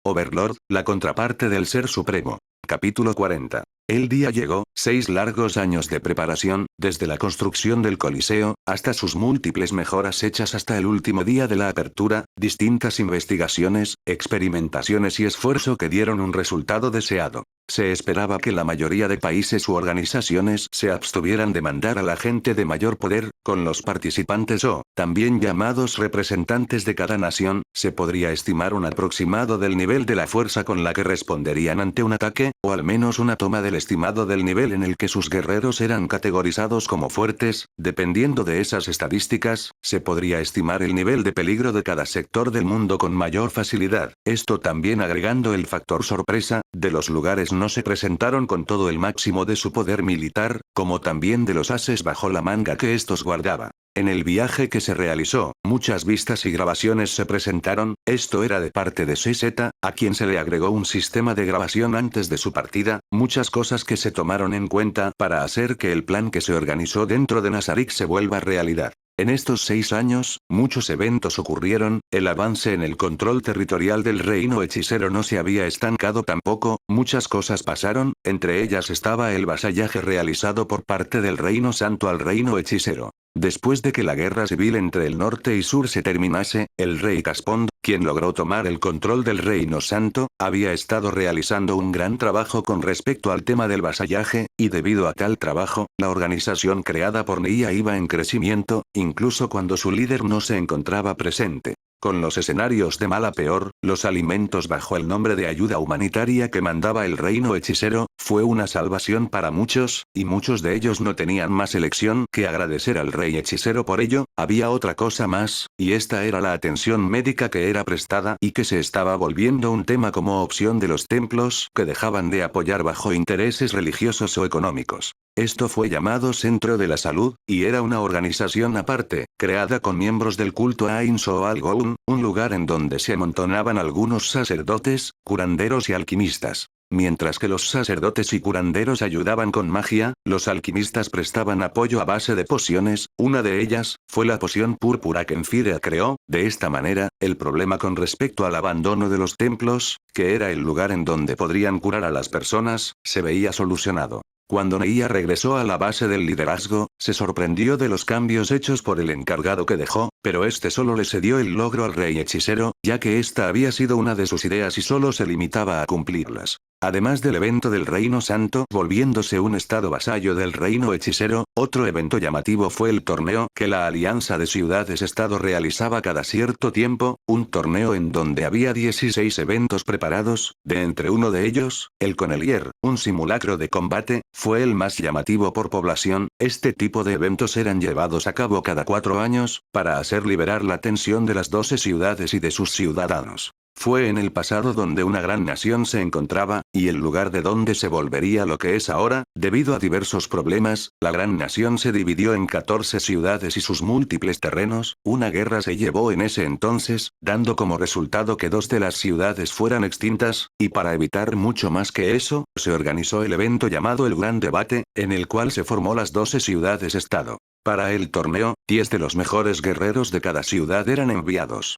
Overlord, la contraparte del Ser Supremo. Capítulo 40. El día llegó, 6 largos años de preparación, desde la construcción del Coliseo, hasta sus múltiples mejoras hechas hasta el último día de la apertura, distintas investigaciones, experimentaciones y esfuerzo que dieron un resultado deseado. Se esperaba que la mayoría de países u organizaciones se abstuvieran de mandar a la gente de mayor poder, con los participantes o, también llamados representantes de cada nación, se podría estimar un aproximado del nivel de la fuerza con la que responderían ante un ataque, o al menos una toma del estimado del nivel en el que sus guerreros eran categorizados como fuertes. Dependiendo de esas estadísticas, se podría estimar el nivel de peligro de cada sector del mundo con mayor facilidad. Esto también agregando el factor sorpresa, de los lugares no se presentaron con todo el máximo de su poder militar, como también de los ases bajo la manga que estos guardaba. En el viaje que se realizó, muchas vistas y grabaciones se presentaron. Esto era de parte de CZ, a quien se le agregó un sistema de grabación antes de su partida, muchas cosas que se tomaron en cuenta para hacer que el plan que se organizó dentro de Nazarik se vuelva realidad. En estos 6 años, muchos eventos ocurrieron, el avance en el control territorial del reino hechicero no se había estancado tampoco, muchas cosas pasaron, entre ellas estaba el vasallaje realizado por parte del reino santo al reino hechicero. Después de que la guerra civil entre el norte y sur se terminase, el rey Caspond, quien logró tomar el control del reino santo, había estado realizando un gran trabajo con respecto al tema del vasallaje, y debido a tal trabajo, la organización creada por Nia iba en crecimiento, incluso cuando su líder no se encontraba presente. Con los escenarios de mal a peor, los alimentos bajo el nombre de ayuda humanitaria que mandaba el reino hechicero, fue una salvación para muchos, y muchos de ellos no tenían más elección que agradecer al rey hechicero por ello. Había otra cosa más, y esta era la atención médica que era prestada y que se estaba volviendo un tema como opción de los templos que dejaban de apoyar bajo intereses religiosos o económicos. Esto fue llamado Centro de la Salud, y era una organización aparte, creada con miembros del culto Ain Soal Goun, un lugar en donde se amontonaban algunos sacerdotes, curanderos y alquimistas. Mientras que los sacerdotes y curanderos ayudaban con magia, los alquimistas prestaban apoyo a base de pociones. Una de ellas, fue la poción púrpura que Enfirea creó. De esta manera, el problema con respecto al abandono de los templos, que era el lugar en donde podrían curar a las personas, se veía solucionado. Cuando Nia regresó a la base del liderazgo, se sorprendió de los cambios hechos por el encargado que dejó, pero este solo le cedió el logro al rey hechicero, ya que esta había sido una de sus ideas y solo se limitaba a cumplirlas. Además del evento del Reino Santo volviéndose un estado vasallo del reino hechicero, otro evento llamativo fue el torneo que la Alianza de Ciudades-Estado realizaba cada cierto tiempo, un torneo en donde había 16 eventos preparados, de entre uno de ellos, el Conelier, un simulacro de combate, fue el más llamativo por población. Este tipo de eventos eran llevados a cabo cada 4 años, para hacer liberar la tensión de las 12 ciudades y de sus ciudadanos. Fue en el pasado donde una gran nación se encontraba, y el lugar de donde se volvería lo que es ahora. Debido a diversos problemas, la gran nación se dividió en 14 ciudades y sus múltiples terrenos. Una guerra se llevó en ese entonces, dando como resultado que 2 de las ciudades fueran extintas, y para evitar mucho más que eso, se organizó el evento llamado el Gran Debate, en el cual se formó las 12 ciudades-estado. Para el torneo, 10 de los mejores guerreros de cada ciudad eran enviados.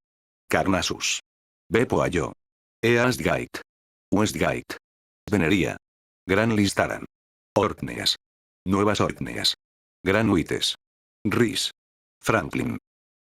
Carnasus. Bepoayo. Eastgate. Westgate. Venería. Gran Listaran. Orkneas. Nuevas Orkneas. Gran Huites. Rhys. Franklin.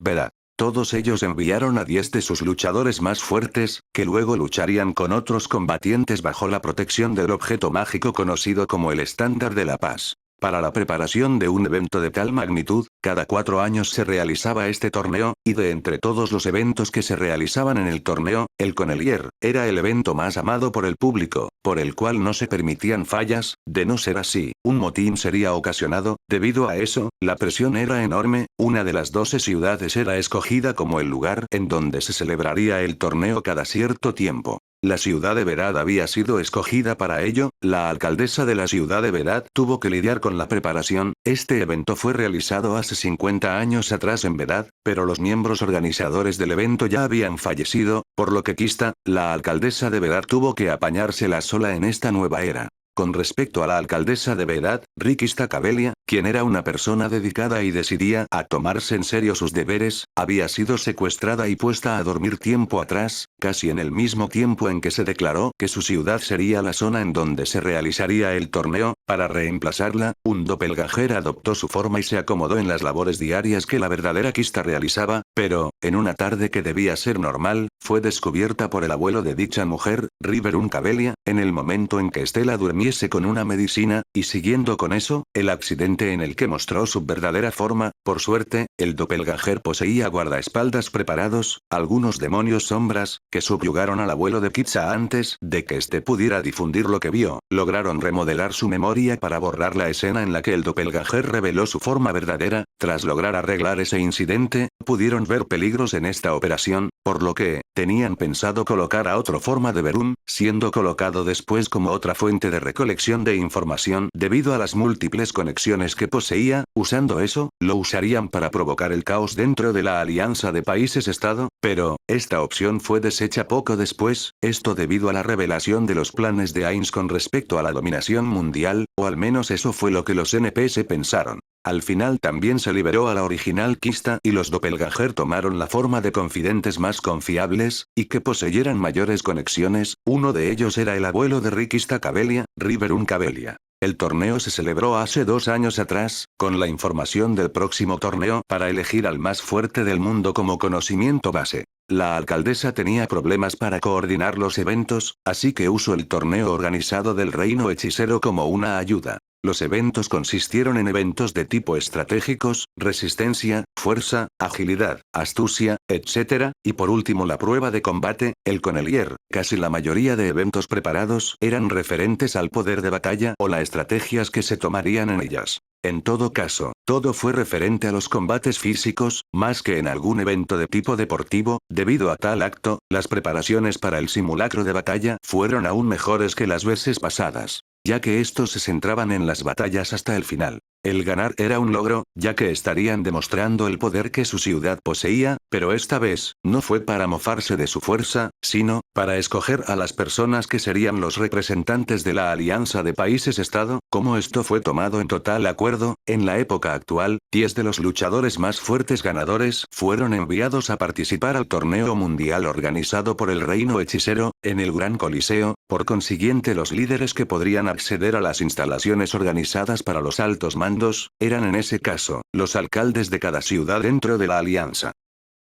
Vera. Todos ellos enviaron a 10 de sus luchadores más fuertes, que luego lucharían con otros combatientes bajo la protección del objeto mágico conocido como el Estándar de la Paz. Para la preparación de un evento de tal magnitud, cada 4 años se realizaba este torneo, y de entre todos los eventos que se realizaban en el torneo, el Conelier, era el evento más amado por el público, por el cual no se permitían fallas. De no ser así, un motín sería ocasionado. Debido a eso, la presión era enorme. Una de las 12 ciudades era escogida como el lugar en donde se celebraría el torneo cada cierto tiempo. La ciudad de Verad había sido escogida para ello. La alcaldesa de la ciudad de Verad tuvo que lidiar con la preparación. Este evento fue realizado hace 50 años atrás en Verad, pero los miembros organizadores del evento ya habían fallecido, por lo que Kista, la alcaldesa de Verad, tuvo que apañársela sola en esta nueva era. Con respecto a la alcaldesa de Verad, Rikista Cabelia, quien era una persona dedicada y decidía a tomarse en serio sus deberes, había sido secuestrada y puesta a dormir tiempo atrás, casi en el mismo tiempo en que se declaró que su ciudad sería la zona en donde se realizaría el torneo. Para reemplazarla, un doppelganger adoptó su forma y se acomodó en las labores diarias que la verdadera Kista realizaba, pero, en una tarde que debía ser normal, fue descubierta por el abuelo de dicha mujer, River Uncabelia, en el momento en que Stella durmiese con una medicina, y siguiendo con eso, el accidente en el que mostró su verdadera forma. Por suerte, el doppelganger poseía guardaespaldas preparados, algunos demonios sombras, que subyugaron al abuelo de Kitsa antes de que éste pudiera difundir lo que vio. Lograron remodelar su memoria para borrar la escena en la que el doppelganger reveló su forma verdadera. Tras lograr arreglar ese incidente, pudieron ver peligros en esta operación, por lo que, tenían pensado colocar a otro forma de Verun, siendo colocado después como otra fuente de recolección de información debido a las múltiples conexiones que poseía. Usando eso, lo usarían para provocar el caos dentro de la Alianza de Países-Estado, pero, esta opción fue deshecha poco después, esto debido a la revelación de los planes de Ainz con respecto a la dominación mundial, o al menos eso fue lo que los NPS pensaron. Al final también se liberó a la original Kista y los doppelganger tomaron la forma de confidentes más confiables, y que poseyeran mayores conexiones. Uno de ellos era el abuelo de Rikista Cabelia, River Uncabelia. El torneo se celebró hace 2 años atrás, con la información del próximo torneo para elegir al más fuerte del mundo como conocimiento base. La alcaldesa tenía problemas para coordinar los eventos, así que usó el torneo organizado del reino hechicero como una ayuda. Los eventos consistieron en eventos de tipo estratégicos, resistencia, fuerza, agilidad, astucia, etc., y por último la prueba de combate, el Connelier. Casi la mayoría de eventos preparados eran referentes al poder de batalla o las estrategias que se tomarían en ellas. En todo caso, todo fue referente a los combates físicos, más que en algún evento de tipo deportivo. Debido a tal acto, las preparaciones para el simulacro de batalla fueron aún mejores que las veces pasadas, ya que estos se centraban en las batallas hasta el final. El ganar era un logro, ya que estarían demostrando el poder que su ciudad poseía, pero esta vez, no fue para mofarse de su fuerza, sino, para escoger a las personas que serían los representantes de la Alianza de Países-Estado. Como esto fue tomado en total acuerdo, en la época actual, 10 de los luchadores más fuertes ganadores fueron enviados a participar al torneo mundial organizado por el Reino Hechicero, en el Gran Coliseo. Por consiguiente, los líderes que podrían acceder a las instalaciones organizadas para los altos mandos, eran en ese caso, los alcaldes de cada ciudad dentro de la alianza.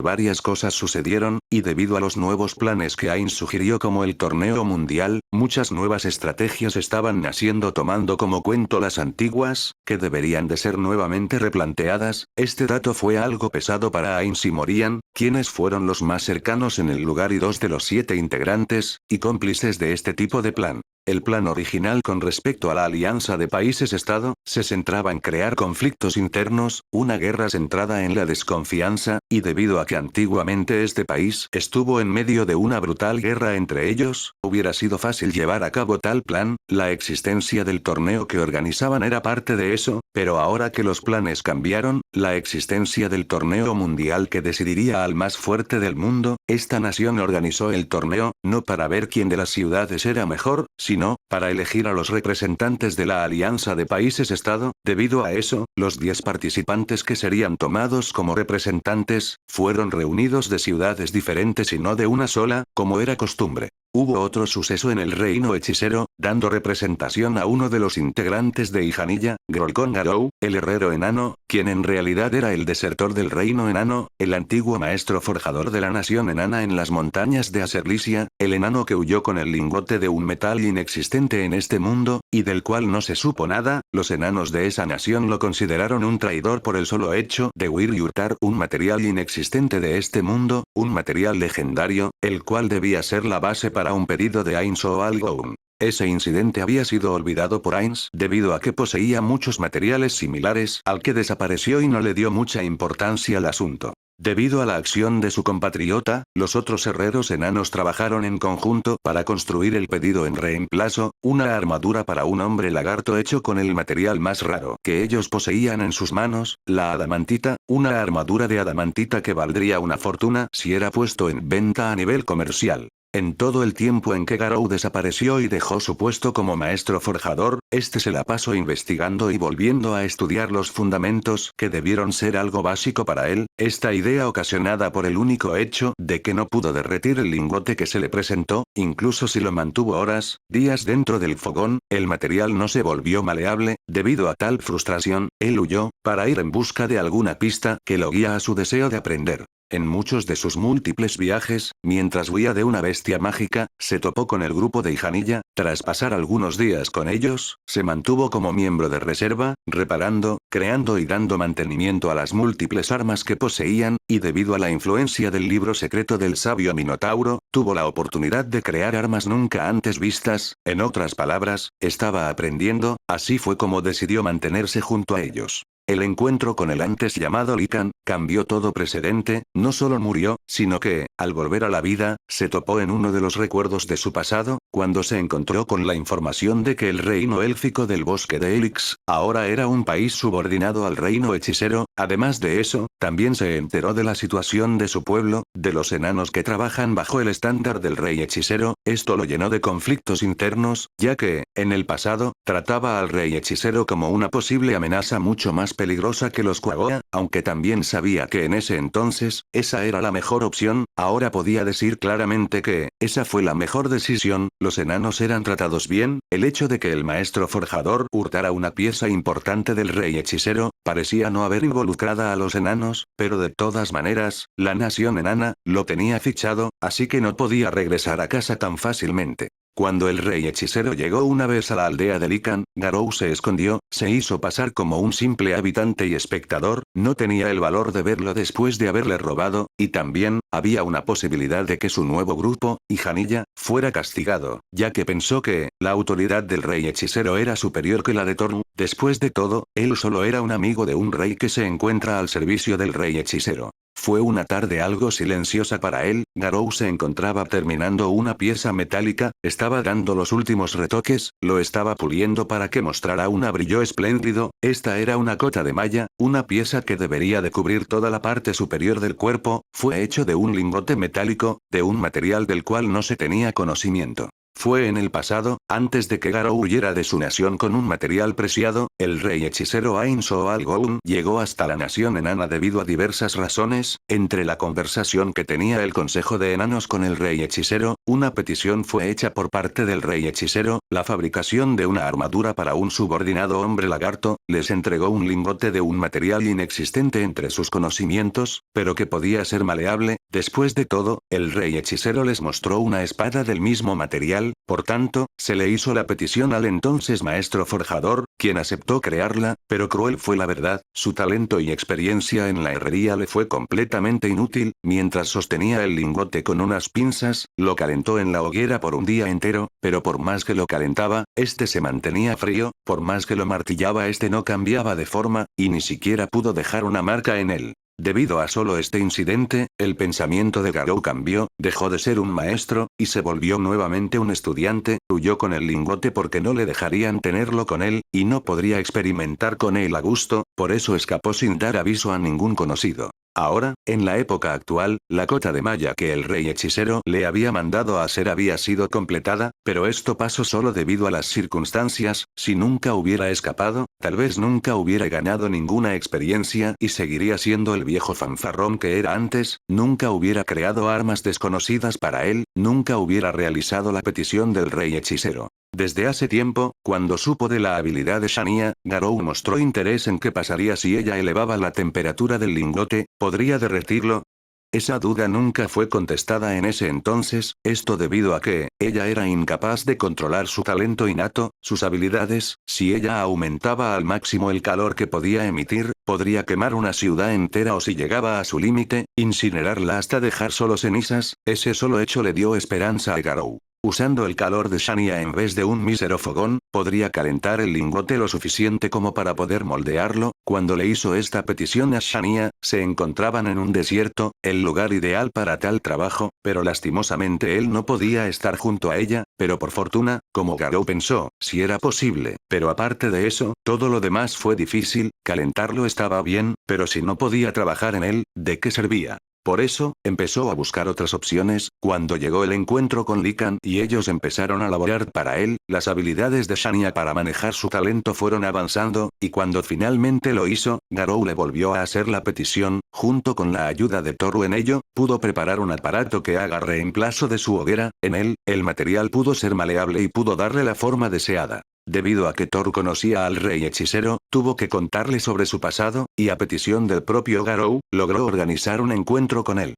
Varias cosas sucedieron, y debido a los nuevos planes que Ainz sugirió como el torneo mundial, muchas nuevas estrategias estaban naciendo tomando como cuento las antiguas, que deberían de ser nuevamente replanteadas. Este dato fue algo pesado para Ainz y Morian, quienes fueron los más cercanos en el lugar y 2 de los 7 integrantes, y cómplices de este tipo de plan. El plan original con respecto a la Alianza de Países-Estado, se centraba en crear conflictos internos, una guerra centrada en la desconfianza, y debido a que antiguamente este país estuvo en medio de una brutal guerra entre ellos, hubiera sido fácil llevar a cabo tal plan. La existencia del torneo que organizaban era parte de eso, pero ahora que los planes cambiaron, la existencia del torneo mundial que decidiría al más fuerte del mundo, esta nación organizó el torneo, no para ver quién de las ciudades era mejor, sino, para elegir a los representantes de la Alianza de Países-Estado. Debido a eso, los 10 participantes que serían tomados como representantes, fueron reunidos de ciudades diferentes y no de una sola, como era costumbre. Hubo otro suceso en el reino hechicero, dando representación a uno de los integrantes de Ijanilla, Grolcon Garou, el herrero enano, quien en realidad era el desertor del reino enano, el antiguo maestro forjador de la nación enana en las montañas de Aserlisia, el enano que huyó con el lingote de un metal inexistente en este mundo, y del cual no se supo nada. Los enanos de esa nación lo consideraron un traidor por el solo hecho de huir y hurtar un material inexistente de este mundo, un material legendario, el cual debía ser la base para un pedido de Ainz o Algoun. Ese incidente había sido olvidado por Ainz debido a que poseía muchos materiales similares al que desapareció y no le dio mucha importancia al asunto. Debido a la acción de su compatriota, los otros herreros enanos trabajaron en conjunto para construir el pedido en reemplazo, una armadura para un hombre lagarto hecho con el material más raro que ellos poseían en sus manos, la adamantita, una armadura de adamantita que valdría una fortuna si era puesto en venta a nivel comercial. En todo el tiempo en que Garou desapareció y dejó su puesto como maestro forjador, este se la pasó investigando y volviendo a estudiar los fundamentos que debieron ser algo básico para él, esta idea ocasionada por el único hecho de que no pudo derretir el lingote que se le presentó, incluso si lo mantuvo horas, días dentro del fogón, el material no se volvió maleable, debido a tal frustración, él huyó, para ir en busca de alguna pista que lo guía a su deseo de aprender. En muchos de sus múltiples viajes, mientras huía de una bestia mágica, se topó con el grupo de Ijanilla, tras pasar algunos días con ellos, se mantuvo como miembro de reserva, reparando, creando y dando mantenimiento a las múltiples armas que poseían, y debido a la influencia del libro secreto del sabio Minotauro, tuvo la oportunidad de crear armas nunca antes vistas, en otras palabras, estaba aprendiendo, así fue como decidió mantenerse junto a ellos. El encuentro con el antes llamado Lican, cambió todo precedente, no solo murió, sino que, al volver a la vida, se topó en uno de los recuerdos de su pasado, cuando se encontró con la información de que el reino élfico del bosque de Helix, ahora era un país subordinado al reino hechicero, además de eso, también se enteró de la situación de su pueblo, de los enanos que trabajan bajo el estándar del rey hechicero, esto lo llenó de conflictos internos, ya que, en el pasado, trataba al rey hechicero como una posible amenaza mucho más peligrosa que los Quagga, aunque también sabía que en ese entonces, esa era la mejor opción, ahora podía decir claramente que, esa fue la mejor decisión, los enanos eran tratados bien, el hecho de que el maestro forjador hurtara una pieza importante del rey hechicero, parecía no haber involucrada a los enanos, pero de todas maneras, la nación enana, lo tenía fichado, así que no podía regresar a casa tan fácilmente. Cuando el rey hechicero llegó una vez a la aldea de Lican, Garou se escondió, se hizo pasar como un simple habitante y espectador, no tenía el valor de verlo después de haberle robado, y también, había una posibilidad de que su nuevo grupo, Ijanilla, fuera castigado, ya que pensó que, la autoridad del rey hechicero era superior que la de Torn, después de todo, él solo era un amigo de un rey que se encuentra al servicio del rey hechicero. Fue una tarde algo silenciosa para él, Garou se encontraba terminando una pieza metálica, estaba dando los últimos retoques, lo estaba puliendo para que mostrara un brillo espléndido, esta era una cota de malla, una pieza que debería de cubrir toda la parte superior del cuerpo, fue hecho de un lingote metálico, de un material del cual no se tenía conocimiento. Fue en el pasado, antes de que Garou huyera de su nación con un material preciado, el rey hechicero Ain Soal-Goun llegó hasta la nación enana debido a diversas razones, entre la conversación que tenía el consejo de enanos con el rey hechicero, una petición fue hecha por parte del rey hechicero, la fabricación de una armadura para un subordinado hombre lagarto, les entregó un lingote de un material inexistente entre sus conocimientos, pero que podía ser maleable, después de todo, el rey hechicero les mostró una espada del mismo material, por tanto, se le hizo la petición al entonces maestro forjador, quien aceptó crearla, pero cruel fue la verdad, su talento y experiencia en la herrería le fue completamente inútil, mientras sostenía el lingote con unas pinzas, lo calentó en la hoguera por un día entero, pero por más que lo calentaba, este se mantenía frío, por más que lo martillaba este no cambiaba de forma, y ni siquiera pudo dejar una marca en él. Debido a solo este incidente, el pensamiento de Garou cambió, dejó de ser un maestro, y se volvió nuevamente un estudiante, huyó con el lingote porque no le dejarían tenerlo con él, y no podría experimentar con él a gusto, por eso escapó sin dar aviso a ningún conocido. Ahora, en la época actual, la cota de malla que el rey hechicero le había mandado a hacer había sido completada, pero esto pasó solo debido a las circunstancias, si nunca hubiera escapado, tal vez nunca hubiera ganado ninguna experiencia y seguiría siendo el viejo fanfarrón que era antes, nunca hubiera creado armas desconocidas para él, nunca hubiera realizado la petición del rey hechicero. Desde hace tiempo, cuando supo de la habilidad de Shania, Garou mostró interés en qué pasaría si ella elevaba la temperatura del lingote, ¿podría derretirlo? Esa duda nunca fue contestada en ese entonces, esto debido a que, ella era incapaz de controlar su talento innato, sus habilidades, si ella aumentaba al máximo el calor que podía emitir, podría quemar una ciudad entera o si llegaba a su límite, incinerarla hasta dejar solo cenizas, ese solo hecho le dio esperanza a Garou. Usando el calor de Shania en vez de un mísero fogón, podría calentar el lingote lo suficiente como para poder moldearlo. Cuando le hizo esta petición a Shania, se encontraban en un desierto, el lugar ideal para tal trabajo, pero lastimosamente él no podía estar junto a ella, pero por fortuna, como Garou pensó, si era posible, pero aparte de eso, todo lo demás fue difícil, calentarlo estaba bien, pero si no podía trabajar en él, ¿de qué servía? Por eso, empezó a buscar otras opciones. Cuando llegó el encuentro con Lican y ellos empezaron a laborar para él, las habilidades de Shania para manejar su talento fueron avanzando, y cuando finalmente lo hizo, Garou le volvió a hacer la petición. Junto con la ayuda de Toru en ello, pudo preparar un aparato que haga reemplazo de su hoguera. En él, el material pudo ser maleable y pudo darle la forma deseada. Debido a que Toru conocía al rey hechicero, tuvo que contarle sobre su pasado, y a petición del propio Garou, logró organizar un encuentro con él.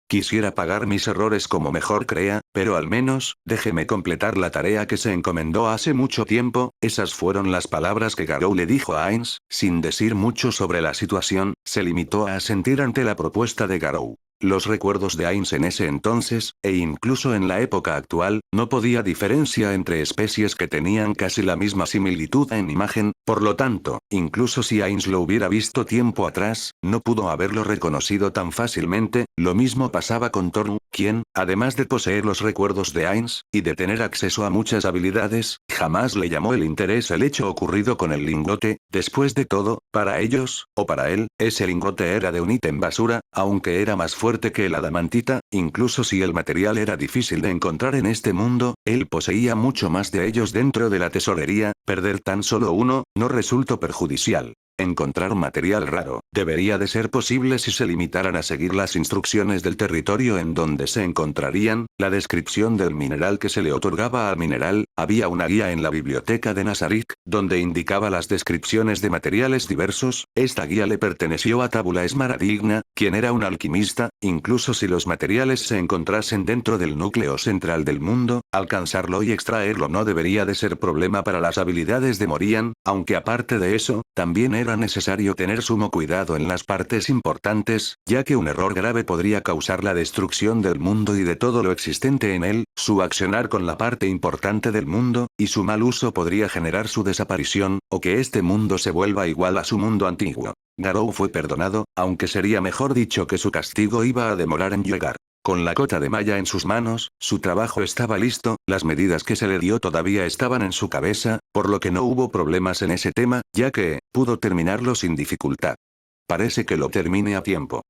Quisiera pagar mis errores como mejor crea, pero al menos, déjeme completar la tarea que se encomendó hace mucho tiempo. Esas fueron las palabras que Garou le dijo a Ainz. Sin decir mucho sobre la situación, se limitó a asentir ante la propuesta de Garou. Los recuerdos de Ainz en ese entonces, e incluso en la época actual, no podía diferencia entre especies que tenían casi la misma similitud en imagen. Por lo tanto, incluso si Ainz lo hubiera visto tiempo atrás, no pudo haberlo reconocido tan fácilmente. Lo mismo pasaba con Toru, quien, además de poseer los recuerdos de Ainz, y de tener acceso a muchas habilidades, jamás le llamó el interés el hecho ocurrido con el lingote. Después de todo, para ellos, o para él, ese lingote era de un ítem basura, aunque era más fuerte que el adamantita. Incluso si el material era difícil de encontrar en este mundo, él poseía mucho más de ellos dentro de la tesorería. Perder tan solo uno, no resultó perjudicial. Encontrar material raro, debería de ser posible si se limitaran a seguir las instrucciones del territorio en donde se encontrarían. La descripción del mineral que se le otorgaba al mineral. Había una guía en la biblioteca de Nazarik, donde indicaba las descripciones de materiales diversos. Esta guía le perteneció a Tábula Esmaradigna, quien era un alquimista. Incluso si los materiales se encontrasen dentro del núcleo central del mundo, alcanzarlo y extraerlo no debería de ser problema para las habilidades de Morian, aunque aparte de eso, también era necesario tener sumo cuidado en las partes importantes, ya que un error grave podría causar la destrucción del mundo y de todo lo existente en él. Su accionar con la parte importante del mundo, y su mal uso podría generar su desaparición, o que este mundo se vuelva igual a su mundo antiguo. Garou fue perdonado, aunque sería mejor dicho que su castigo iba a demorar en llegar. Con la cota de malla en sus manos, su trabajo estaba listo. Las medidas que se le dio todavía estaban en su cabeza, por lo que no hubo problemas en ese tema, ya que, pudo terminarlo sin dificultad. Parece que lo termine a tiempo.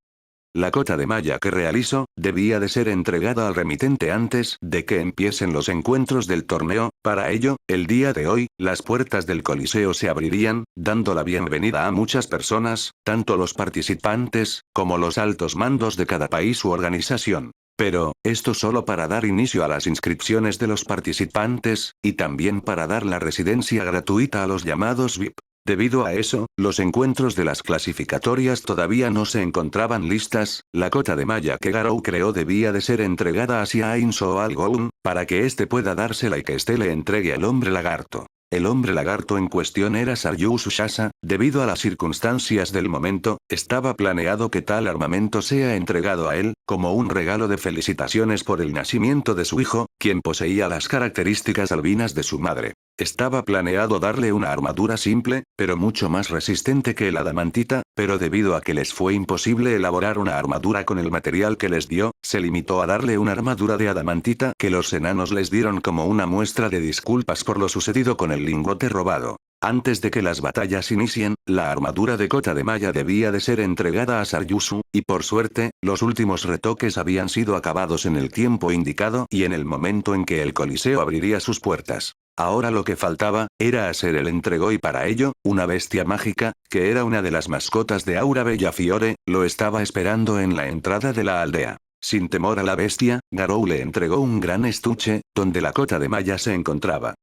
La cota de malla que realizó, debía de ser entregada al remitente antes de que empiecen los encuentros del torneo. Para ello, el día de hoy, las puertas del Coliseo se abrirían, dando la bienvenida a muchas personas, tanto los participantes, como los altos mandos de cada país u organización. Pero, esto solo para dar inicio a las inscripciones de los participantes, y también para dar la residencia gratuita a los llamados VIP. Debido a eso, los encuentros de las clasificatorias todavía no se encontraban listas. La cota de malla que Garou creó debía de ser entregada hacia Ainz o al Goun, para que éste pueda dársela y que éste le entregue al hombre lagarto. El hombre lagarto en cuestión era Saryu Tsushasa. Debido a las circunstancias del momento, estaba planeado que tal armamento sea entregado a él, como un regalo de felicitaciones por el nacimiento de su hijo, quien poseía las características albinas de su madre. Estaba planeado darle una armadura simple, pero mucho más resistente que el adamantita, pero debido a que les fue imposible elaborar una armadura con el material que les dio, se limitó a darle una armadura de adamantita que los enanos les dieron como una muestra de disculpas por lo sucedido con el lingote robado. Antes de que las batallas inicien, la armadura de cota de malla debía de ser entregada a Saryusu, y por suerte, los últimos retoques habían sido acabados en el tiempo indicado y en el momento en que el Coliseo abriría sus puertas. Ahora lo que faltaba, era hacer el entrego y para ello, una bestia mágica, que era una de las mascotas de Aura Bellafiore, lo estaba esperando en la entrada de la aldea. Sin temor a la bestia, Garou le entregó un gran estuche, donde la cota de malla se encontraba.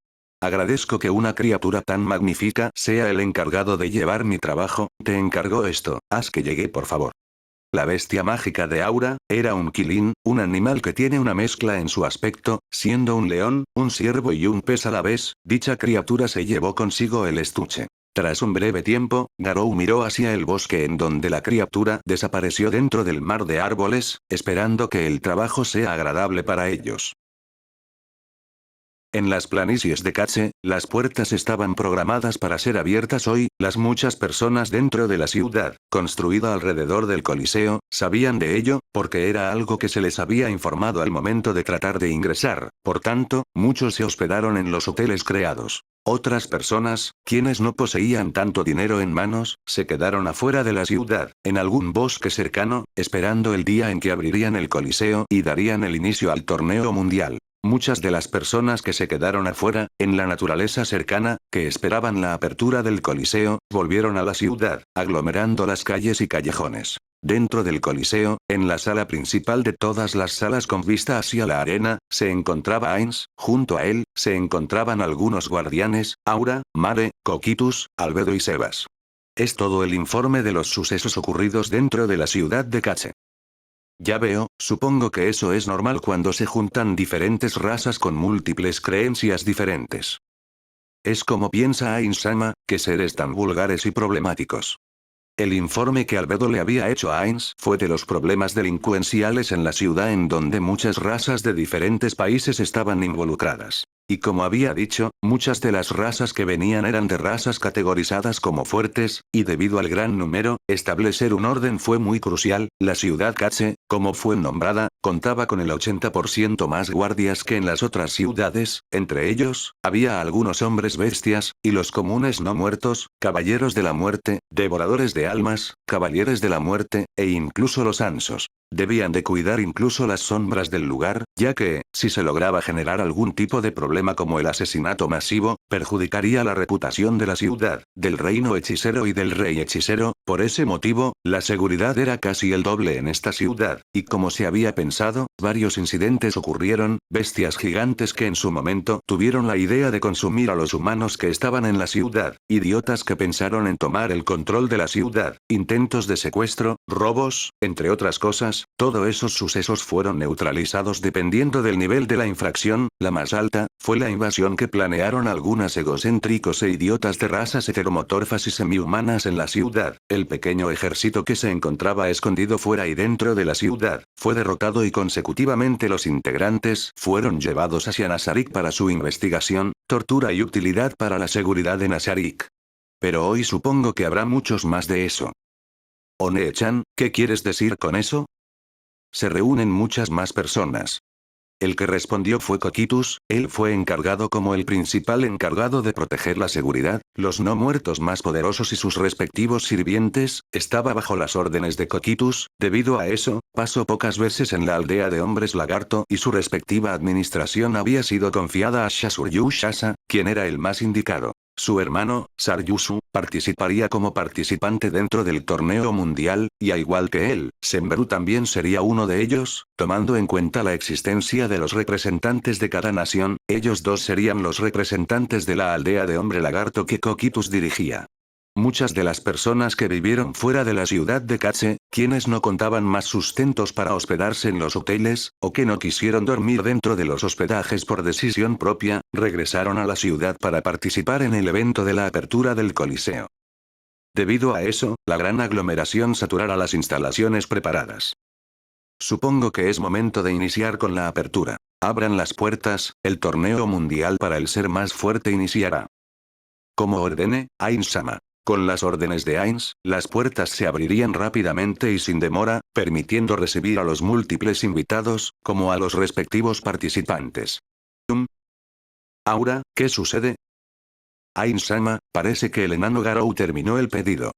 Agradezco que una criatura tan magnífica sea el encargado de llevar mi trabajo. Te encargo esto, haz que llegue por favor. La bestia mágica de Aura, era un Qilin, un animal que tiene una mezcla en su aspecto, siendo un león, un ciervo y un pez a la vez. Dicha criatura se llevó consigo el estuche. Tras un breve tiempo, Garou miró hacia el bosque en donde la criatura desapareció dentro del mar de árboles, esperando que el trabajo sea agradable para ellos. En las planicies de Katse, las puertas estaban programadas para ser abiertas hoy. Las muchas personas dentro de la ciudad, construida alrededor del Coliseo, sabían de ello, porque era algo que se les había informado al momento de tratar de ingresar. Por tanto, muchos se hospedaron en los hoteles creados. Otras personas, quienes no poseían tanto dinero en manos, se quedaron afuera de la ciudad, en algún bosque cercano, esperando el día en que abrirían el Coliseo y darían el inicio al torneo mundial. Muchas de las personas que se quedaron afuera, en la naturaleza cercana, que esperaban la apertura del Coliseo, volvieron a la ciudad, aglomerando las calles y callejones. Dentro del Coliseo, en la sala principal de todas las salas con vista hacia la arena, se encontraba Ainz, junto a él, se encontraban algunos guardianes, Aura, Mare, Coquitus, Albedo y Sebas. Es todo el informe de los sucesos ocurridos dentro de la ciudad de Cache. Ya veo, supongo que eso es normal cuando se juntan diferentes razas con múltiples creencias diferentes. Es como piensa Ainz-sama, que seres tan vulgares y problemáticos. El informe que Albedo le había hecho a Ainz fue de los problemas delincuenciales en la ciudad en donde muchas razas de diferentes países estaban involucradas. Y como había dicho, muchas de las razas que venían eran de razas categorizadas como fuertes, y debido al gran número, establecer un orden fue muy crucial. La ciudad Cache, como fue nombrada, contaba con el 80% más guardias que en las otras ciudades, entre ellos, había algunos hombres bestias, y los comunes no muertos, caballeros de la muerte, devoradores de almas, caballeros de la muerte, e incluso los ansos. Debían de cuidar incluso las sombras del lugar, ya que, si se lograba generar algún tipo de problema como el asesinato masivo, perjudicaría la reputación de la ciudad, del reino hechicero y del rey hechicero. Por ese motivo, la seguridad era casi el doble en esta ciudad, y como se había pensado, varios incidentes ocurrieron, bestias gigantes que en su momento tuvieron la idea de consumir a los humanos que estaban en la ciudad, idiotas que pensaron en tomar el control de la ciudad, intentos de secuestro, robos, entre otras cosas. Todos esos sucesos fueron neutralizados dependiendo del nivel de la infracción. La más alta fue la invasión que planearon algunas egocéntricos e idiotas de razas heteromorfas y semi-humanas en la ciudad. El pequeño ejército que se encontraba escondido fuera y dentro de la ciudad fue derrotado y consecutivamente los integrantes fueron llevados hacia Nazarik para su investigación, tortura y utilidad para la seguridad de Nazarik. Pero hoy supongo que habrá muchos más de eso. One-chan, ¿qué quieres decir con eso? Se reúnen muchas más personas. El que respondió fue Coquitus, él fue encargado como el principal encargado de proteger la seguridad, los no muertos más poderosos y sus respectivos sirvientes, estaba bajo las órdenes de Coquitus. Debido a eso, pasó pocas veces en la aldea de hombres lagarto y su respectiva administración había sido confiada a Shasuryu Shasa, quien era el más indicado. Su hermano, Saryusu, participaría como participante dentro del torneo mundial, y al igual que él, Senbru también sería uno de ellos, tomando en cuenta la existencia de los representantes de cada nación, ellos dos serían los representantes de la aldea de hombre lagarto que Coquitus dirigía. Muchas de las personas que vivieron fuera de la ciudad de Cache, quienes no contaban más sustentos para hospedarse en los hoteles, o que no quisieron dormir dentro de los hospedajes por decisión propia, regresaron a la ciudad para participar en el evento de la apertura del Coliseo. Debido a eso, la gran aglomeración saturará las instalaciones preparadas. Supongo que es momento de iniciar con la apertura. Abran las puertas, el torneo mundial para el ser más fuerte iniciará. Como ordene, Ainz-sama. Con las órdenes de Ainz, las puertas se abrirían rápidamente y sin demora, permitiendo recibir a los múltiples invitados, como a los respectivos participantes. Aura, ¿qué sucede? Ainz-sama, parece que el enano Garou terminó el pedido.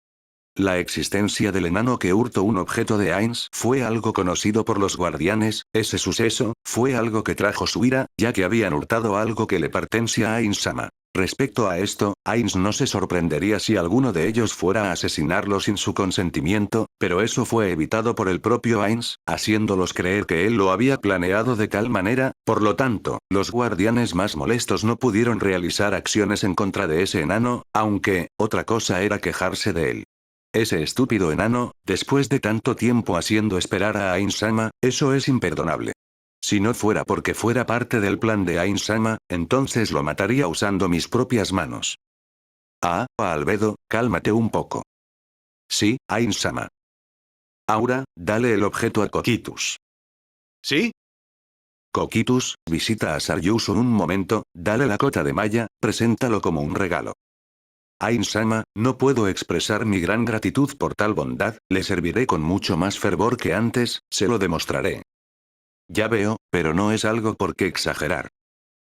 La existencia del enano que hurtó un objeto de Ainz fue algo conocido por los guardianes. Ese suceso fue algo que trajo su ira, ya que habían hurtado algo que le pertenecía a Ainz-sama. Respecto a esto, Ainz no se sorprendería si alguno de ellos fuera a asesinarlo sin su consentimiento, pero eso fue evitado por el propio Ainz, haciéndolos creer que él lo había planeado de tal manera. Por lo tanto, los guardianes más molestos no pudieron realizar acciones en contra de ese enano, aunque, otra cosa era quejarse de él. Ese estúpido enano, después de tanto tiempo haciendo esperar a Ainz-sama, eso es imperdonable. Si no fuera porque fuera parte del plan de Ainz-sama, entonces lo mataría usando mis propias manos. Albedo, cálmate un poco. Sí, Ainz-sama. Aura, dale el objeto a Coquitus. ¿Sí? Coquitus, visita a Saryusu un momento, dale la cota de malla, preséntalo como un regalo. Ainz-sama, no puedo expresar mi gran gratitud por tal bondad, le serviré con mucho más fervor que antes, se lo demostraré. Ya veo, pero no es algo por qué exagerar.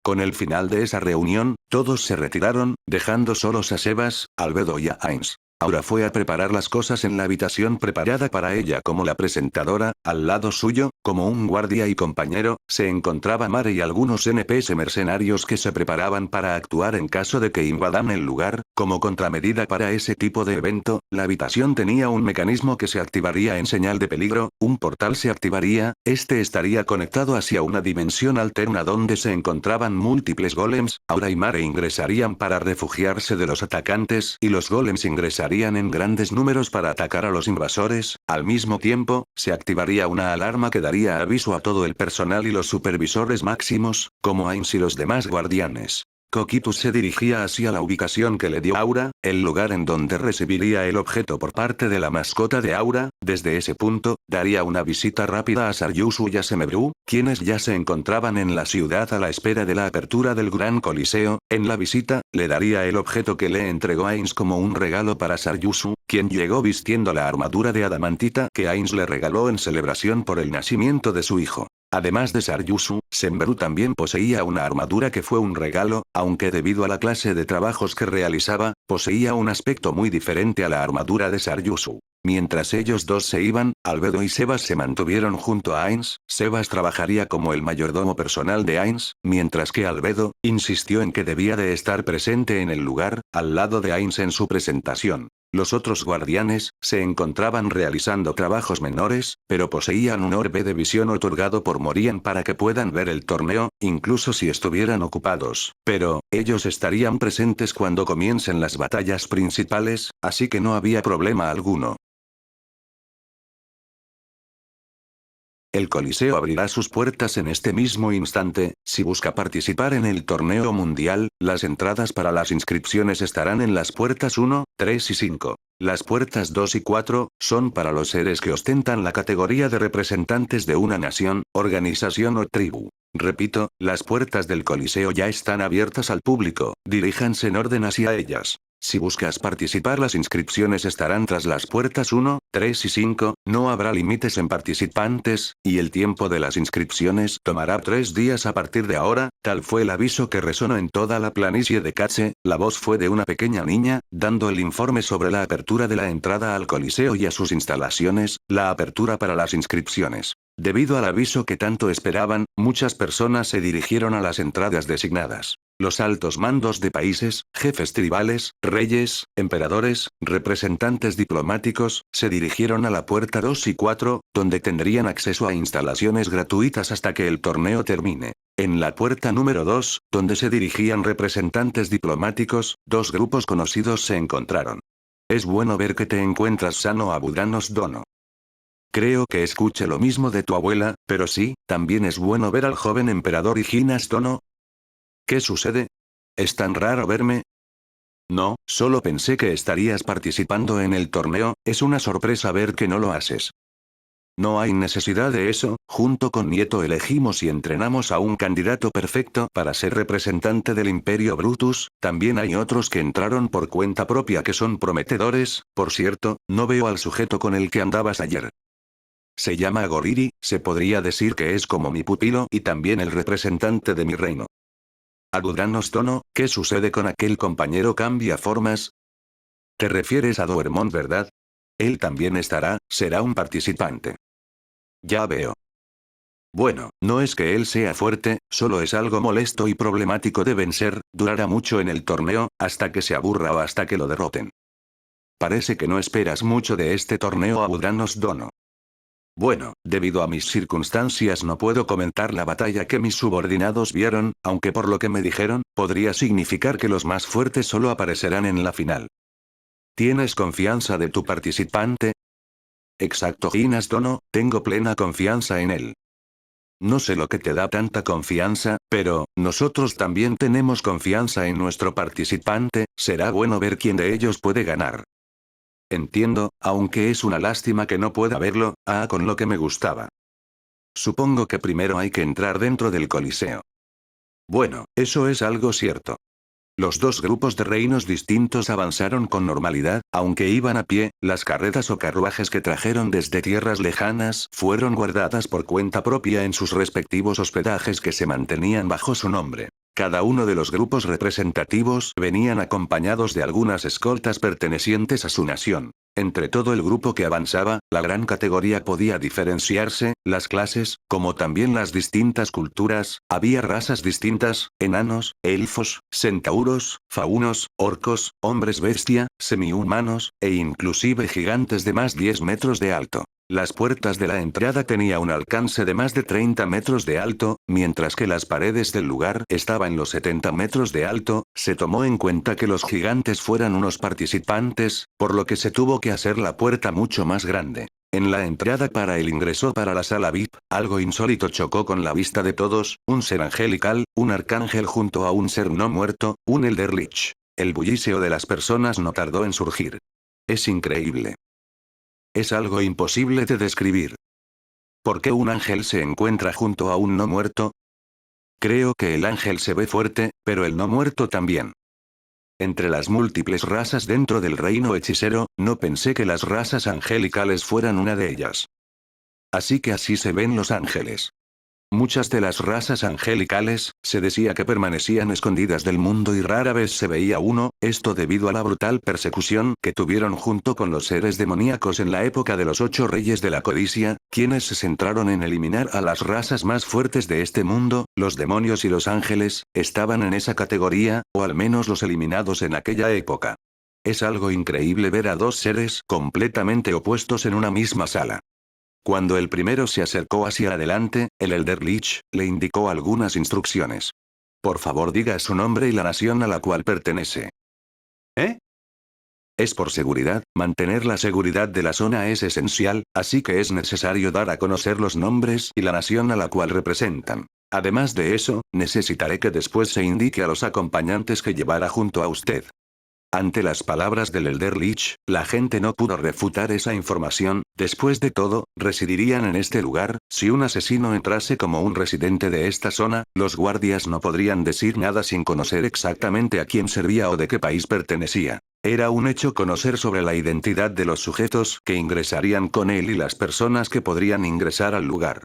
Con el final de esa reunión, todos se retiraron, dejando solos a Sebas, Albedo y a Ainz. Aura fue a preparar las cosas en la habitación preparada para ella como la presentadora. Al lado suyo, como un guardia y compañero, se encontraba Mare y algunos NPS mercenarios que se preparaban para actuar en caso de que invadan el lugar. Como contramedida para ese tipo de evento, la habitación tenía un mecanismo que se activaría en señal de peligro, un portal se activaría, este estaría conectado hacia una dimensión alterna donde se encontraban múltiples golems. Aura y Mare ingresarían para refugiarse de los atacantes y los golems ingresarían en grandes números para atacar a los invasores. Al mismo tiempo, se activaría una alarma que daría aviso a todo el personal y los supervisores máximos, como Ainz y los demás guardianes. Coquitus se dirigía hacia la ubicación que le dio Aura, el lugar en donde recibiría el objeto por parte de la mascota de Aura. Desde ese punto, daría una visita rápida a Saryusu y a Semebru, quienes ya se encontraban en la ciudad a la espera de la apertura del Gran Coliseo. En la visita, le daría el objeto que le entregó Ainz como un regalo para Saryusu, quien llegó vistiendo la armadura de adamantita que Ainz le regaló en celebración por el nacimiento de su hijo. Además de Saryusu, Semebru también poseía una armadura que fue un regalo, aunque debido a la clase de trabajos que realizaba, poseía un aspecto muy diferente a la armadura de Saryusu. Mientras ellos dos se iban, Albedo y Sebas se mantuvieron junto a Ainz. Sebas trabajaría como el mayordomo personal de Ainz, mientras que Albedo insistió en que debía de estar presente en el lugar, al lado de Ainz en su presentación. Los otros guardianes se encontraban realizando trabajos menores, pero poseían un orbe de visión otorgado por Morian para que puedan ver el torneo, incluso si estuvieran ocupados. Pero, ellos estarían presentes cuando comiencen las batallas principales, así que no había problema alguno. El Coliseo abrirá sus puertas en este mismo instante. Si busca participar en el torneo mundial, las entradas para las inscripciones estarán en las puertas 1, 3 y 5. Las puertas 2 y 4 son para los seres que ostentan la categoría de representantes de una nación, organización o tribu. Repito, las puertas del Coliseo ya están abiertas al público, diríjanse en orden hacia ellas. Si buscas participar, las inscripciones estarán tras las puertas 1, 3 y 5, no habrá límites en participantes, y el tiempo de las inscripciones tomará 3 días a partir de ahora. Tal fue el aviso que resonó en toda la planicie de Katze. La voz fue de una pequeña niña, dando el informe sobre la apertura de la entrada al Coliseo y a sus instalaciones, la apertura para las inscripciones. Debido al aviso que tanto esperaban, muchas personas se dirigieron a las entradas designadas. Los altos mandos de países, jefes tribales, reyes, emperadores, representantes diplomáticos, se dirigieron a la puerta 2 y 4, donde tendrían acceso a instalaciones gratuitas hasta que el torneo termine. En la puerta número 2, donde se dirigían representantes diplomáticos, dos grupos conocidos se encontraron. Es bueno ver que te encuentras sano, Abudanos Dono. Creo que escuché lo mismo de tu abuela, pero sí, también es bueno ver al joven emperador Higinas Dono. ¿Qué sucede? ¿Es tan raro verme? No, solo pensé que estarías participando en el torneo. Es una sorpresa ver que no lo haces. No hay necesidad de eso. Junto con Nieto elegimos y entrenamos a un candidato perfecto para ser representante del Imperio Brutus. También hay otros que entraron por cuenta propia que son prometedores. Por cierto, no veo al sujeto con el que andabas ayer. Se llama Goriri, se podría decir que es como mi pupilo y también el representante de mi reino. Abudanos Dono, ¿qué sucede con aquel compañero cambia formas? Te refieres a Doermon, ¿verdad? Él también estará, será un participante. Ya veo. Bueno, no es que él sea fuerte, solo es algo molesto y problemático de vencer. Durará mucho en el torneo, hasta que se aburra o hasta que lo derroten. Parece que no esperas mucho de este torneo, Abudanos Dono. Bueno, debido a mis circunstancias no puedo comentar la batalla que mis subordinados vieron, aunque por lo que me dijeron, podría significar que los más fuertes solo aparecerán en la final. ¿Tienes confianza de tu participante? Exacto, Higinas Dono, tengo plena confianza en él. No sé lo que te da tanta confianza, pero, nosotros también tenemos confianza en nuestro participante. Será bueno ver quién de ellos puede ganar. Entiendo, aunque es una lástima que no pueda verlo, con lo que me gustaba. Supongo que primero hay que entrar dentro del Coliseo. Bueno, eso es algo cierto. Los dos grupos de reinos distintos avanzaron con normalidad, aunque iban a pie. Las carretas o carruajes que trajeron desde tierras lejanas fueron guardadas por cuenta propia en sus respectivos hospedajes que se mantenían bajo su nombre. Cada uno de los grupos representativos venían acompañados de algunas escoltas pertenecientes a su nación. Entre todo el grupo que avanzaba, la gran categoría podía diferenciarse, las clases, como también las distintas culturas, había razas distintas, enanos, elfos, centauros, faunos, orcos, hombres bestia, semihumanos, e inclusive gigantes de más 10 metros de alto. Las puertas de la entrada tenía un alcance de más de 30 metros de alto, mientras que las paredes del lugar estaban en los 70 metros de alto. Se tomó en cuenta que los gigantes fueran unos participantes, por lo que se tuvo que hacer la puerta mucho más grande. En la entrada para el ingreso para la sala VIP, algo insólito chocó con la vista de todos, un ser angelical, un arcángel junto a un ser no muerto, un Elder Lich. El bullicio de las personas no tardó en surgir. Es increíble. Es algo imposible de describir. ¿Por qué un ángel se encuentra junto a un no muerto? Creo que el ángel se ve fuerte, pero el no muerto también. Entre las múltiples razas dentro del reino hechicero, no pensé que las razas angelicales fueran una de ellas. Así que así se ven los ángeles. Muchas de las razas angelicales, se decía que permanecían escondidas del mundo y rara vez se veía uno, esto debido a la brutal persecución que tuvieron junto con los seres demoníacos en la época de los 8 reyes de la codicia, quienes se centraron en eliminar a las razas más fuertes de este mundo. Los demonios y los ángeles, estaban en esa categoría, o al menos los eliminados en aquella época. Es algo increíble ver a dos seres completamente opuestos en una misma sala. Cuando el primero se acercó hacia adelante, el Elder Lich le indicó algunas instrucciones. Por favor, diga su nombre y la nación a la cual pertenece. ¿Eh? Es por seguridad, mantener la seguridad de la zona es esencial, así que es necesario dar a conocer los nombres y la nación a la cual representan. Además de eso, necesitaré que después se indique a los acompañantes que llevará junto a usted. Ante las palabras del Elder Lich, la gente no pudo refutar esa información. Después de todo, residirían en este lugar. Si un asesino entrase como un residente de esta zona, los guardias no podrían decir nada sin conocer exactamente a quién servía o de qué país pertenecía. Era un hecho conocer sobre la identidad de los sujetos que ingresarían con él y las personas que podrían ingresar al lugar.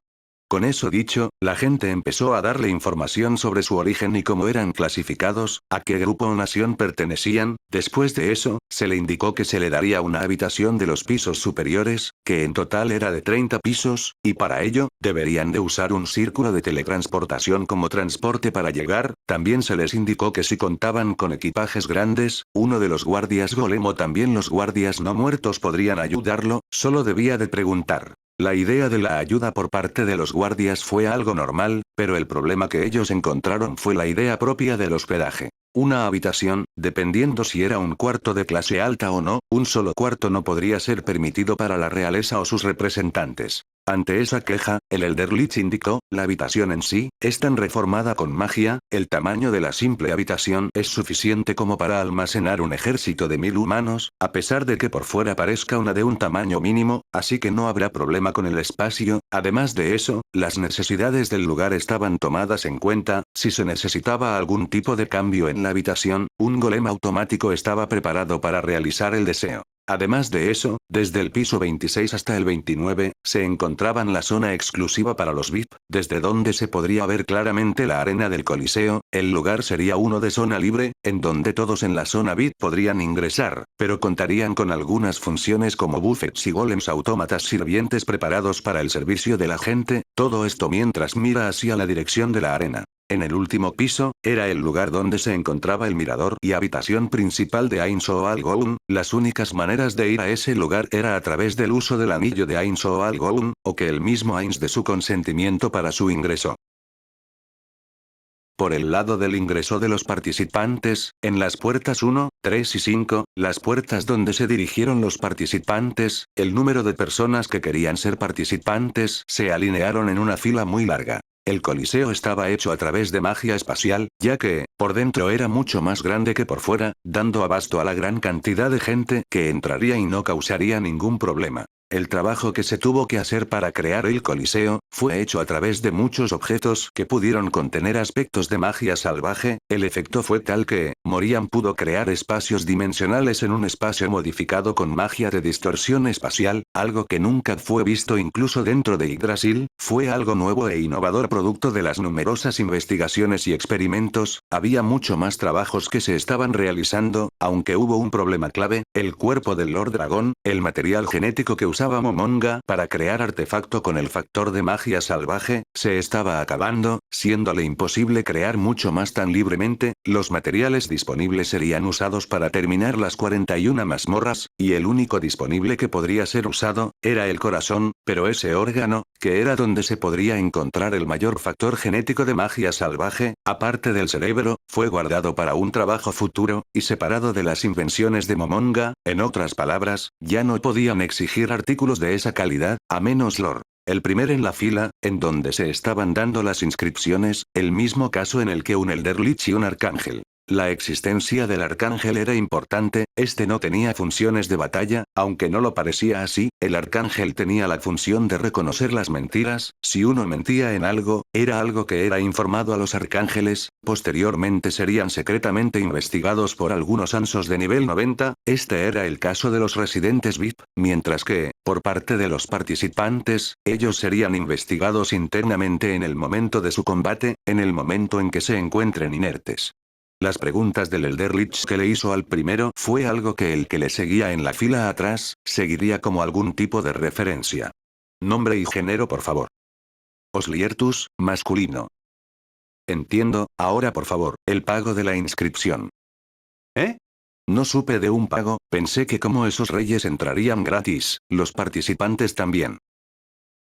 Con eso dicho, la gente empezó a darle información sobre su origen y cómo eran clasificados, a qué grupo o nación pertenecían. Después de eso, se le indicó que se le daría una habitación de los pisos superiores, que en total era de 30 pisos, y para ello, deberían de usar un círculo de teletransportación como transporte para llegar. También se les indicó que si contaban con equipajes grandes, uno de los guardias golem o también los guardias no muertos podrían ayudarlo, solo debía de preguntar. La idea de la ayuda por parte de los guardias fue algo normal, pero el problema que ellos encontraron fue la idea propia del hospedaje. Una habitación, dependiendo si era un cuarto de clase alta o no, un solo cuarto no podría ser permitido para la realeza o sus representantes. Ante esa queja, el Elder Lich indicó, la habitación en sí, es tan reformada con magia, el tamaño de la simple habitación es suficiente como para almacenar un ejército de 1000 humanos, a pesar de que por fuera parezca una de un tamaño mínimo, así que no habrá problema con el espacio. Además de eso, las necesidades del lugar estaban tomadas en cuenta. Si se necesitaba algún tipo de cambio en la habitación, un golem automático estaba preparado para realizar el deseo. Además de eso, desde el piso 26 hasta el 29, se encontraban la zona exclusiva para los VIP, desde donde se podría ver claramente la arena del Coliseo. El lugar sería uno de zona libre, en donde todos en la zona VIP podrían ingresar, pero contarían con algunas funciones como buffets y golems autómatas sirvientes preparados para el servicio de la gente, todo esto mientras mira hacia la dirección de la arena. En el último piso, era el lugar donde se encontraba el mirador y habitación principal de Ain Soal Goun. Las únicas maneras de ir a ese lugar era a través del uso del anillo de Ain Soal Goun, o que el mismo Ains dé su consentimiento para su ingreso. Por el lado del ingreso de los participantes, en las puertas 1, 3 y 5, las puertas donde se dirigieron los participantes, el número de personas que querían ser participantes se alinearon en una fila muy larga. El coliseo estaba hecho a través de magia espacial, ya que, por dentro era mucho más grande que por fuera, dando abasto a la gran cantidad de gente que entraría y no causaría ningún problema. El trabajo que se tuvo que hacer para crear el coliseo, fue hecho a través de muchos objetos que pudieron contener aspectos de magia salvaje, El efecto fue tal que, Morian pudo crear espacios dimensionales en un espacio modificado con magia de distorsión espacial, algo que nunca fue visto incluso dentro de Yggdrasil, fue algo nuevo e innovador producto de las numerosas investigaciones y experimentos, había mucho más trabajos que se estaban realizando, aunque hubo un problema clave, el cuerpo del Lord Dragón, el material genético que usaba Momonga para crear artefacto con el factor de magia salvaje, se estaba acabando, siéndole imposible crear mucho más tan libremente. Los materiales disponibles serían usados para terminar las 41 mazmorras, y el único disponible que podría ser usado, era el corazón, pero ese órgano, que era donde se podría encontrar el mayor factor genético de magia salvaje, aparte del cerebro, fue guardado para un trabajo futuro, y separado de las invenciones de Momonga, en otras palabras, ya no podían exigir artículos de esa calidad, a menos Lord. El primer en la fila, en donde se estaban dando las inscripciones, el mismo caso en el que un Elder Lich y un Arcángel. La existencia del Arcángel era importante, este no tenía funciones de batalla, aunque no lo parecía así, el Arcángel tenía la función de reconocer las mentiras, si uno mentía en algo, era algo que era informado a los Arcángeles, posteriormente serían secretamente investigados por algunos ansos de nivel 90, este era el caso de los residentes VIP, mientras que, por parte de los participantes, ellos serían investigados internamente en el momento de su combate, en el momento en que se encuentren inertes. Las preguntas del Elder Lich que le hizo al primero fue algo que el que le seguía en la fila atrás, seguiría como algún tipo de referencia. Nombre y género por favor. Osliertus, masculino. Entiendo, ahora por favor, el pago de la inscripción. ¿Eh? No supe de un pago, pensé que como esos reyes entrarían gratis, los participantes también.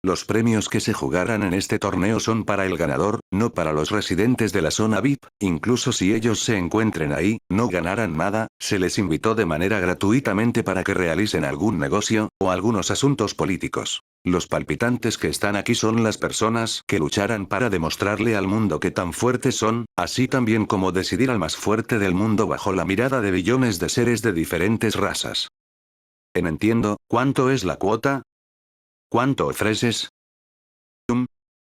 Los premios que se jugarán en este torneo son para el ganador, no para los residentes de la zona VIP, incluso si ellos se encuentren ahí, no ganarán nada, se les invitó de manera gratuitamente para que realicen algún negocio, o algunos asuntos políticos. Los palpitantes que están aquí son las personas que lucharán para demostrarle al mundo que tan fuertes son, así también como decidir al más fuerte del mundo bajo la mirada de billones de seres de diferentes razas. Entiendo, ¿cuánto es la cuota? ¿Cuánto ofreces?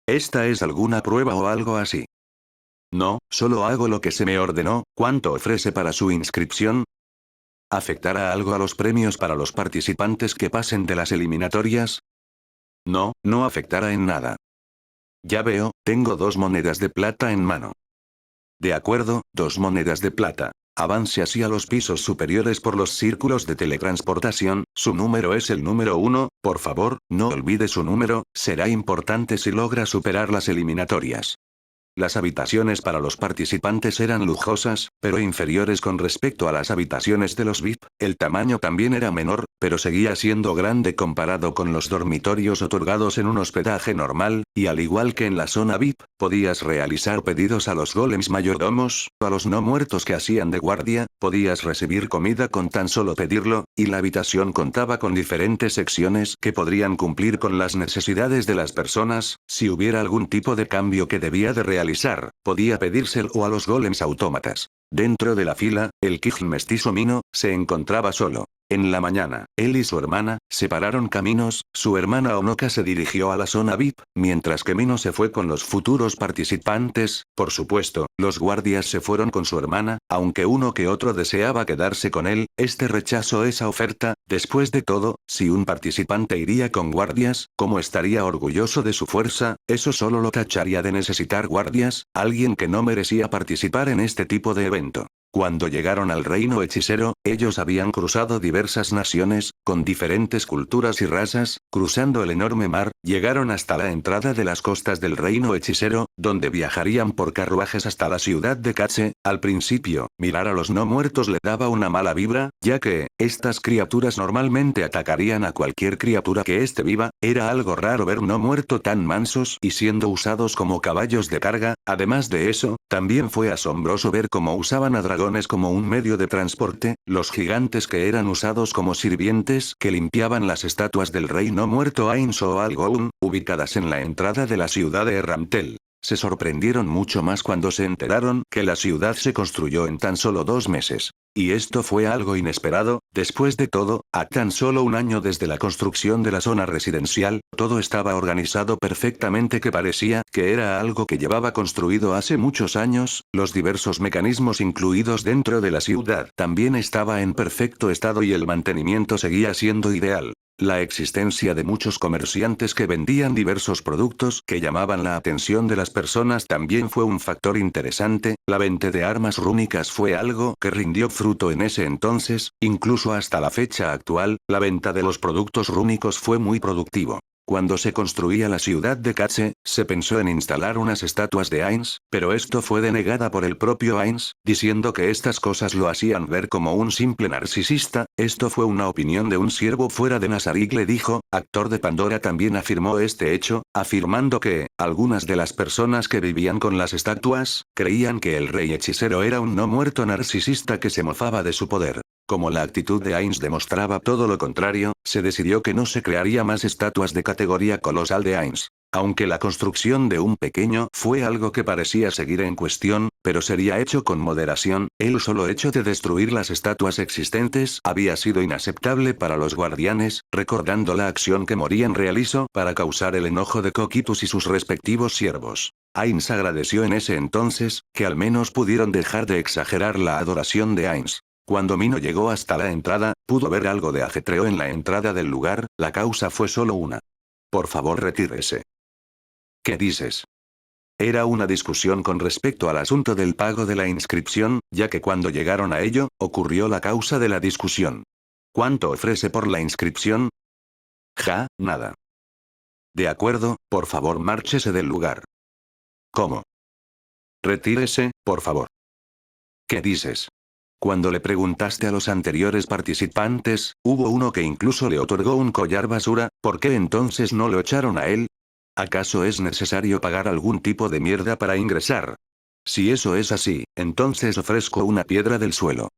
¿Esta es alguna prueba o algo así? No, solo hago lo que se me ordenó. ¿Cuánto ofrece para su inscripción? ¿Afectará algo a los premios para los participantes que pasen de las eliminatorias? No, no afectará en nada. Ya veo, tengo 2 monedas de plata en mano. De acuerdo, 2 monedas de plata. Avance hacia los pisos superiores por los círculos de teletransportación, su número es el número 1, por favor, no olvide su número, será importante si logra superar las eliminatorias. Las habitaciones para los participantes eran lujosas, pero inferiores con respecto a las habitaciones de los VIP, el tamaño también era menor, pero seguía siendo grande comparado con los dormitorios otorgados en un hospedaje normal, y al igual que en la zona VIP, podías realizar pedidos a los golems mayordomos, a los no muertos que hacían de guardia, podías recibir comida con tan solo pedirlo, y la habitación contaba con diferentes secciones que podrían cumplir con las necesidades de las personas, si hubiera algún tipo de cambio que debía de realizar, podía pedírselo a los golems autómatas. Dentro de la fila, el Kijin mestizo Mino, se encontraba solo. En la mañana, él y su hermana, separaron caminos, su hermana Onoka se dirigió a la zona VIP, mientras que Mino se fue con los futuros participantes, por supuesto, los guardias se fueron con su hermana, aunque uno que otro deseaba quedarse con él, este rechazó esa oferta, después de todo, si un participante iría con guardias, ¿cómo estaría orgulloso de su fuerza? Eso solo lo tacharía de necesitar guardias, alguien que no merecía participar en este tipo de evento. Cuando llegaron al reino hechicero, ellos habían cruzado diversas naciones, con diferentes culturas y razas, cruzando el enorme mar, llegaron hasta la entrada de las costas del reino hechicero, donde viajarían por carruajes hasta la ciudad de Katse. Al principio, mirar a los no muertos le daba una mala vibra, ya que, estas criaturas normalmente atacarían a cualquier criatura que esté viva, era algo raro ver no muerto tan mansos y siendo usados como caballos de carga, además de eso, también fue asombroso ver cómo usaban a dragones como un medio de transporte, los gigantes que eran usados como sirvientes que limpiaban las estatuas del rey no muerto Ain Soal Goun, ubicadas en la entrada de la ciudad de Erramtel. Se sorprendieron mucho más cuando se enteraron que la ciudad se construyó en tan solo 2 meses. Y esto fue algo inesperado. Después de todo, a tan solo un año desde la construcción de la zona residencial, todo estaba organizado perfectamente, que parecía que era algo que llevaba construido hace muchos años. Los diversos mecanismos incluidos dentro de la ciudad también estaba en perfecto estado y el mantenimiento seguía siendo ideal. La existencia de muchos comerciantes que vendían diversos productos que llamaban la atención de las personas también fue un factor interesante. La venta de armas rúnicas fue algo que rindió fruto en ese entonces, incluso hasta la fecha actual, la venta de los productos rúnicos fue muy productivo. Cuando se construía la ciudad de Katze, se pensó en instalar unas estatuas de Ainz, pero esto fue denegada por el propio Ainz, diciendo que estas cosas lo hacían ver como un simple narcisista. Esto fue una opinión de un siervo fuera de Nazarik, le dijo. Actor de Pandora también afirmó este hecho, afirmando que, algunas de las personas que vivían con las estatuas, creían que el rey hechicero era un no muerto narcisista que se mofaba de su poder. Como la actitud de Ainz demostraba todo lo contrario, se decidió que no se crearía más estatuas de categoría colosal de Ainz. Aunque la construcción de un pequeño fue algo que parecía seguir en cuestión, pero sería hecho con moderación, el solo hecho de destruir las estatuas existentes había sido inaceptable para los guardianes, recordando la acción que Morian realizó para causar el enojo de Coquitus y sus respectivos siervos. Ainz agradeció en ese entonces, que al menos pudieron dejar de exagerar la adoración de Ainz. Cuando Mino llegó hasta la entrada, pudo ver algo de ajetreo en la entrada del lugar. La causa fue solo una. Por favor, retírese. ¿Qué dices? Era una discusión con respecto al asunto del pago de la inscripción, ya que cuando llegaron a ello, ocurrió la causa de la discusión. ¿Cuánto ofrece por la inscripción? Nada. De acuerdo, por favor, márchese del lugar. ¿Cómo? Retírese, por favor. ¿Qué dices? Cuando le preguntaste a los anteriores participantes, hubo uno que incluso le otorgó un collar basura. ¿Por qué entonces no lo echaron a él? ¿Acaso es necesario pagar algún tipo de mierda para ingresar? Si eso es así, entonces ofrezco una piedra del suelo.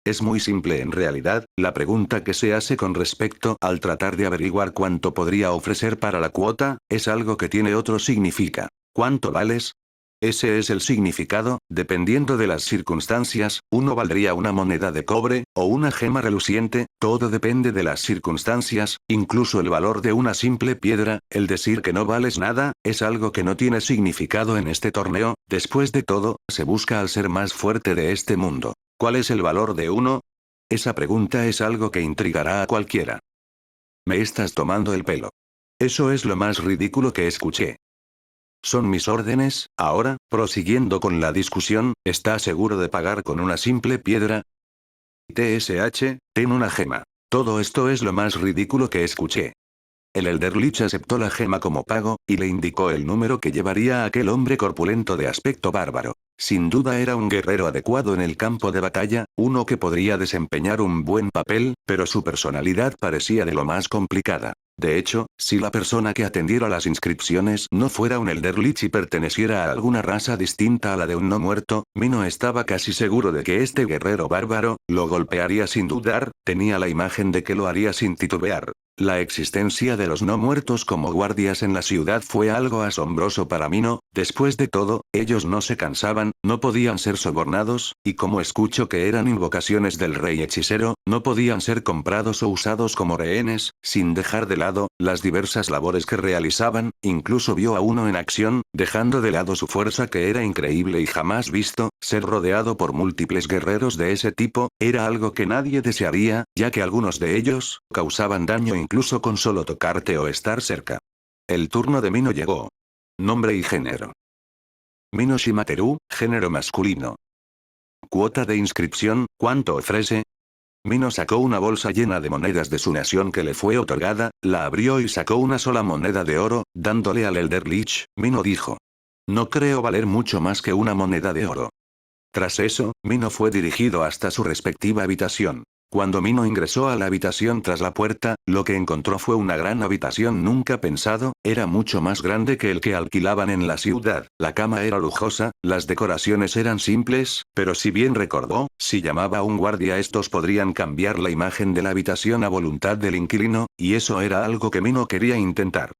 Es muy simple en realidad. La pregunta que se hace con respecto al tratar de averiguar cuánto podría ofrecer para la cuota, es algo que tiene otro significa. ¿Cuánto vales? Ese es el significado. Dependiendo de las circunstancias, uno valdría una moneda de cobre, o una gema reluciente. Todo depende de las circunstancias, incluso el valor de una simple piedra. El decir que no vales nada, es algo que no tiene significado en este torneo. Después de todo, se busca al ser más fuerte de este mundo. ¿Cuál es el valor de uno? Esa pregunta es algo que intrigará a cualquiera. Me estás tomando el pelo. Eso es lo más ridículo que escuché. Son mis órdenes. Ahora, prosiguiendo con la discusión, ¿está seguro de pagar con una simple piedra? TSH, ten una gema. Todo esto es lo más ridículo que escuché. El Elder Lich aceptó la gema como pago, y le indicó el número que llevaría a aquel hombre corpulento de aspecto bárbaro. Sin duda era un guerrero adecuado en el campo de batalla, uno que podría desempeñar un buen papel, pero su personalidad parecía de lo más complicada. De hecho, si la persona que atendiera las inscripciones no fuera un Elder Lich y perteneciera a alguna raza distinta a la de un no muerto, Mino estaba casi seguro de que este guerrero bárbaro lo golpearía sin dudar. Tenía la imagen de que lo haría sin titubear. La existencia de los no muertos como guardias en la ciudad fue algo asombroso para Mino. Después de todo, ellos no se cansaban, no podían ser sobornados, y como escucho que eran invocaciones del rey hechicero, no podían ser comprados o usados como rehenes. Sin dejar de lado las diversas labores que realizaban, incluso vio a uno en acción, dejando de lado su fuerza, que era increíble y jamás visto. Ser rodeado por múltiples guerreros de ese tipo, era algo que nadie desearía, ya que algunos de ellos causaban daño incluso con solo tocarte o estar cerca. El turno de Mino llegó. Nombre y género. Mino Shimateru, género masculino. Cuota de inscripción, ¿cuánto ofrece? Mino sacó una bolsa llena de monedas de su nación que le fue otorgada, la abrió y sacó una sola moneda de oro, dándole al Elder Lich. Mino dijo: no creo valer mucho más que una moneda de oro. Tras eso, Mino fue dirigido hasta su respectiva habitación. Cuando Mino ingresó a la habitación tras la puerta, lo que encontró fue una gran habitación nunca pensado. Era mucho más grande que el que alquilaban en la ciudad. La cama era lujosa, las decoraciones eran simples, pero si bien recordó, si llamaba a un guardia estos podrían cambiar la imagen de la habitación a voluntad del inquilino, y eso era algo que Mino quería intentar.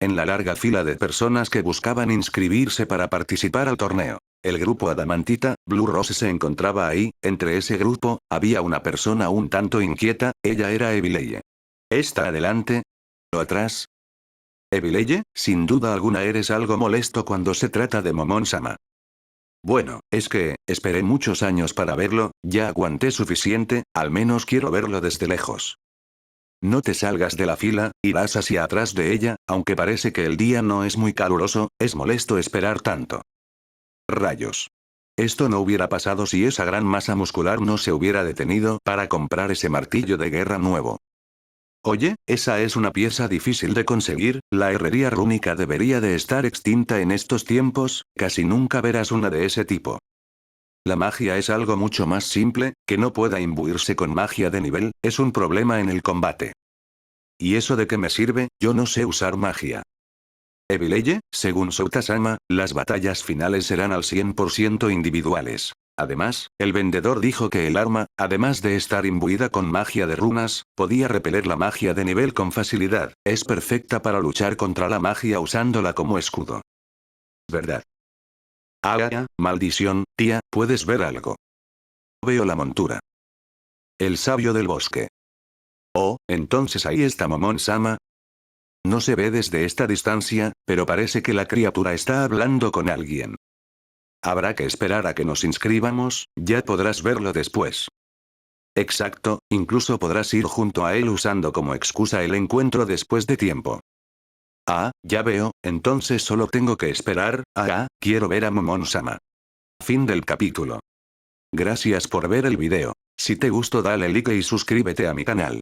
en la larga fila de personas que buscaban inscribirse para participar al torneo. El grupo Adamantita, Blue Rose se encontraba ahí. Entre ese grupo, había una persona un tanto inquieta. Ella era Evileye. ¿Está adelante? ¿O atrás? Evileye, sin duda alguna eres algo molesto cuando se trata de Momon-sama. Bueno, es que, esperé muchos años para verlo, ya aguanté suficiente, al menos quiero verlo desde lejos. No te salgas de la fila, irás hacia atrás de ella, aunque parece que el día no es muy caluroso, es molesto esperar tanto. Rayos. Esto no hubiera pasado si esa gran masa muscular no se hubiera detenido para comprar ese martillo de guerra nuevo. Oye, esa es una pieza difícil de conseguir, la herrería rúnica debería de estar extinta en estos tiempos, casi nunca verás una de ese tipo. La magia es algo mucho más simple, que no pueda imbuirse con magia de nivel, es un problema en el combate. ¿Y eso de qué me sirve? Yo no sé usar magia. Evileye, según Souta-sama, las batallas finales serán al 100% individuales. Además, el vendedor dijo que el arma, además de estar imbuida con magia de runas, podía repeler la magia de nivel con facilidad. Es perfecta para luchar contra la magia usándola como escudo. ¿Verdad? Ah, maldición, tía, ¿puedes ver algo? Veo la montura. El sabio del bosque. Oh, entonces ahí está Momon-sama. No se ve desde esta distancia, pero parece que la criatura está hablando con alguien. Habrá que esperar a que nos inscribamos, ya podrás verlo después. Exacto, incluso podrás ir junto a él usando como excusa el encuentro después de tiempo. Ah, ya veo, entonces solo tengo que esperar. Quiero ver a Momon-sama. Fin del capítulo. Gracias por ver el video. Si te gustó dale like y suscríbete a mi canal.